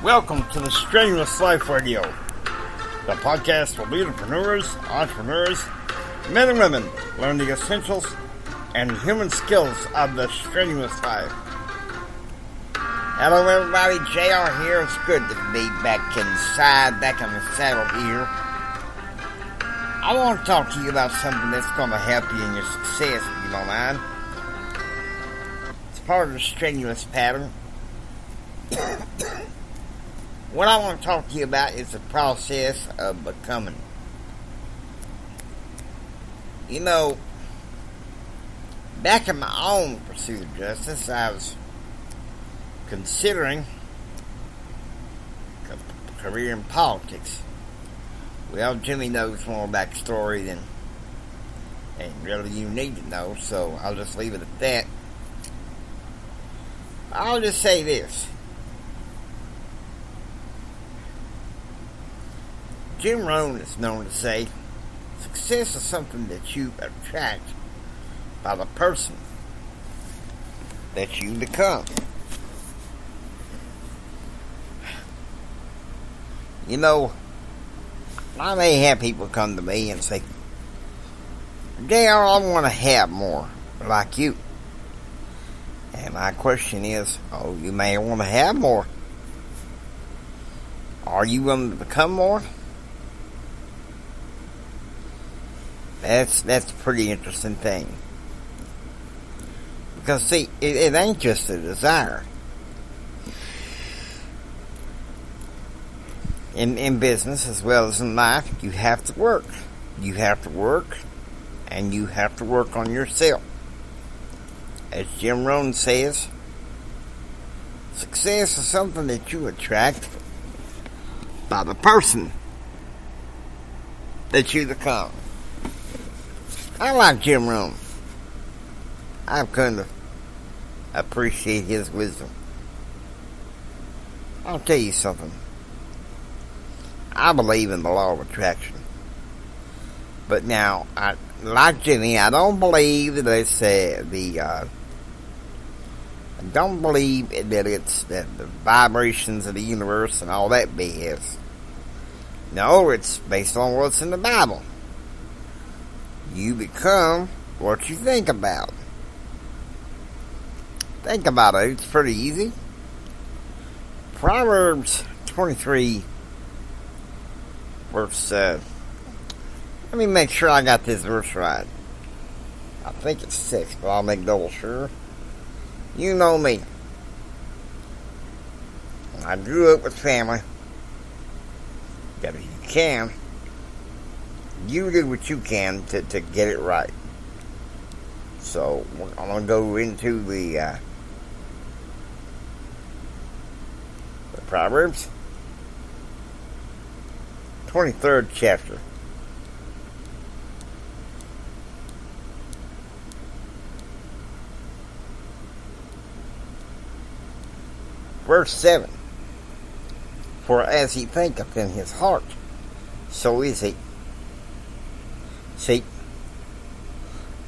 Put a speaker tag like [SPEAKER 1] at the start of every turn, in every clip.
[SPEAKER 1] Welcome to the Strenuous Life Radio, the podcast for leaderpreneurs, entrepreneurs, men and women learn the essentials and human skills of the strenuous life. Hello everybody, JR here. It's good to be back in the saddle here. I want to talk to you about something that's going to help you in your success, if you don't mind. It's part of the strenuous pattern. What I want to talk to you about is the process of becoming. You know, back in my own pursuit of justice, I was considering a career in politics. Well, Jimmy knows more backstory than really you need to know, so I'll just leave it at that. I'll just say this. Jim Rohn is known to say, success is something that you attract by the person that you become. You know, I may have people come to me and say, JR, I want to have more like you. And my question is, you may want to have more. Are you willing to become more? That's a pretty interesting thing. Because, see, it ain't just a desire. In business as well as in life, you have to work. You have to work, and you have to work on yourself. As Jim Rohn says, success is something that you attract by the person that you become. I like Jim Rohn. I've come to appreciate his wisdom. I'll tell you something. I believe in the law of attraction. But now, like Jimmy, I don't believe that it's I don't believe that it's the vibrations of the universe and all that BS. No, it's based on what's in the Bible. You become what you think about. Think about it. It's pretty easy. Proverbs 23, verse, let me make sure I got this verse right. I think it's 6, but I'll make double sure. You know me. I grew up with family. But if you can, you do what you can to get it right. So, I'm going to go into the Proverbs 23rd chapter. Verse 7. For as he thinketh in his heart, so is he. See,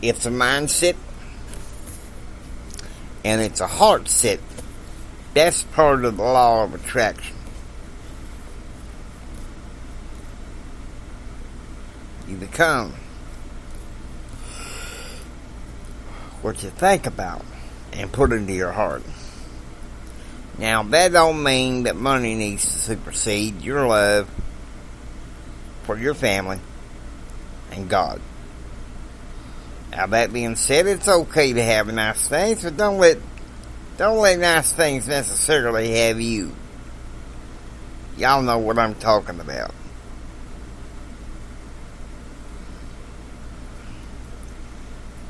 [SPEAKER 1] it's a mindset and it's a heart set. That's part of the law of attraction. You become what you think about and put into your heart. Now, that don't mean that money needs to supersede your love for your family and God. Now, that being said, it's okay to have nice things, but don't let nice things necessarily have you. Y'all know what I'm talking about.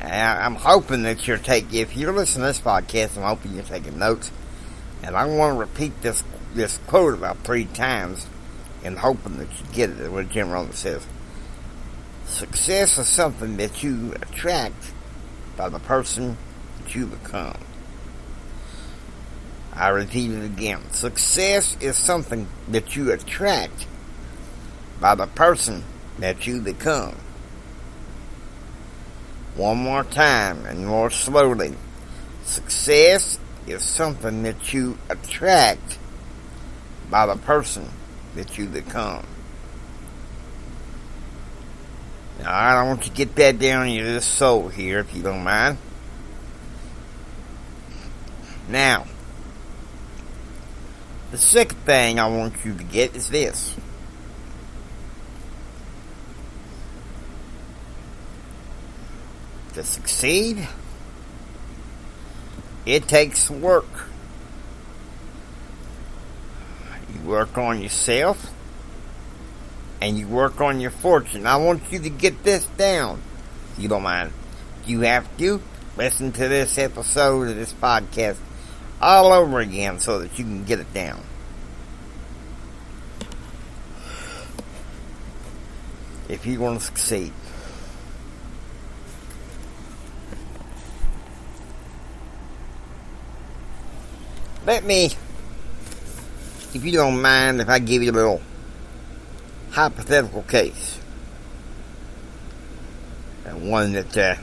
[SPEAKER 1] I'm hoping that if you're listening to this podcast, I'm hoping you're taking notes. And I want to repeat this quote about 3 times and hoping that you get it, what Jim Rohn says. Success is something that you attract by the person that you become. I repeat it again. Success is something that you attract by the person that you become. One more time and more slowly. Success is something that you attract by the person that you become. Now, I want you to get that down in your soul here, if you don't mind. Now, the second thing I want you to get is this. To succeed, it takes work. You work on yourself, and you work on your fortune. I want you to get this down, if you don't mind. You have to listen to this episode of this podcast all over again so that you can get it down. If you want to succeed. Let me, if you don't mind, if I give you a little hypothetical case. And one that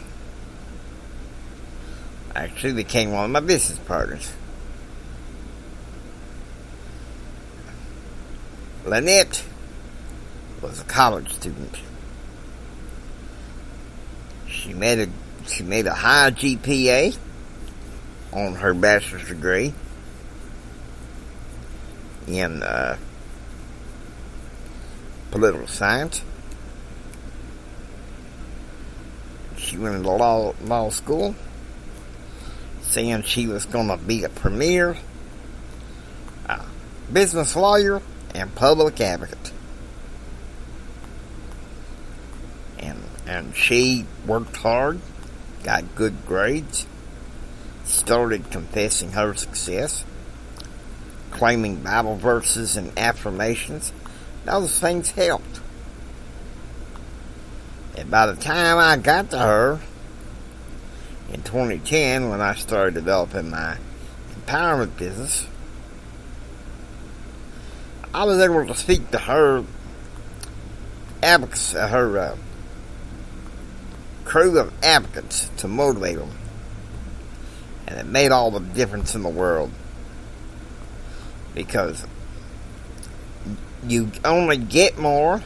[SPEAKER 1] actually became one of my business partners. Lynette was a college student. She made a high GPA on her bachelor's degree in political science. She went into law school, saying she was going to be a premier business lawyer and public advocate. And she worked hard, got good grades, started confessing her success, claiming Bible verses and affirmations. Those things helped. And by the time I got to her in 2010, when I started developing my empowerment business, I was able to speak to her advocates, her crew of advocates to motivate them. And it made all the difference in the world. Because you only get more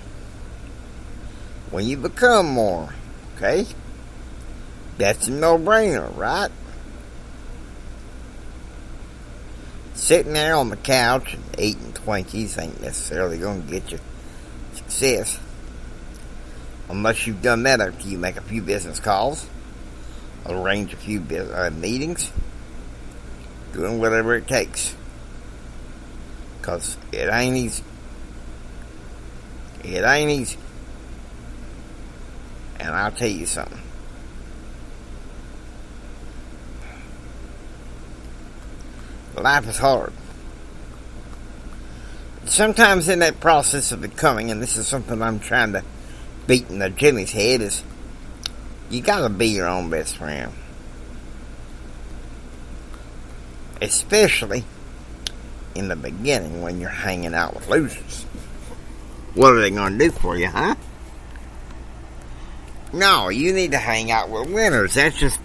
[SPEAKER 1] when you become more. Okay? That's a no-brainer, right? Sitting there on the couch and eating Twinkies ain't necessarily going to get you success. Unless you've done that after you make a few business calls, arrange a few meetings, doing whatever it takes. Because it ain't easy. It ain't easy. And I'll tell you something. Life is hard. Sometimes in that process of becoming, and this is something I'm trying to beat in the Jimmy's head, is you gotta be your own best friend. Especially in the beginning when you're hanging out with losers. What are they gonna do for you, huh? No, you need to hang out with winners. That's just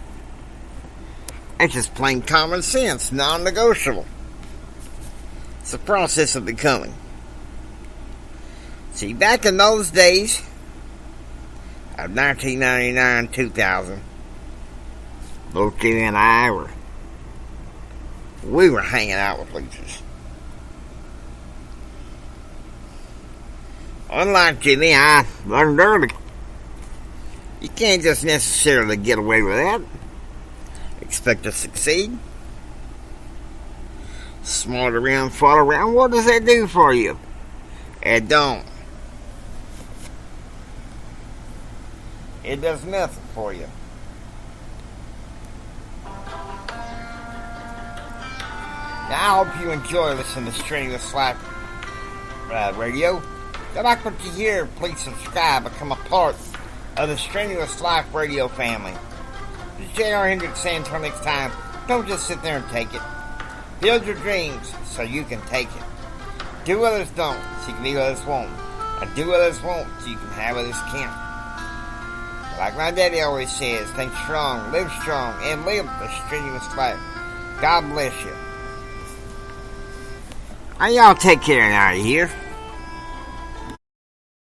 [SPEAKER 1] plain common sense, non-negotiable. It's the process of becoming. See, back in those days of 1999, 2000, both Jimmy and I we were hanging out with losers. Unlike Jimmy, I learned early. You can't just necessarily get away with that. Expect to succeed. Smart around, fought around. What does that do for you? It don't. It does nothing for you. Now, I hope you enjoy listening to Strenuous Life Radio. If you like what you hear, please subscribe. Become a part of the Strenuous Life Radio family. This is JR Hendrick saying until next time, don't just sit there and take it. Build your dreams so you can take it. Do what others don't so you can be what others won't. And do what others won't so you can have what others can't. Like my daddy always says, think strong, live strong, and live the strenuous life. God bless you. Y'all take care now, you hear?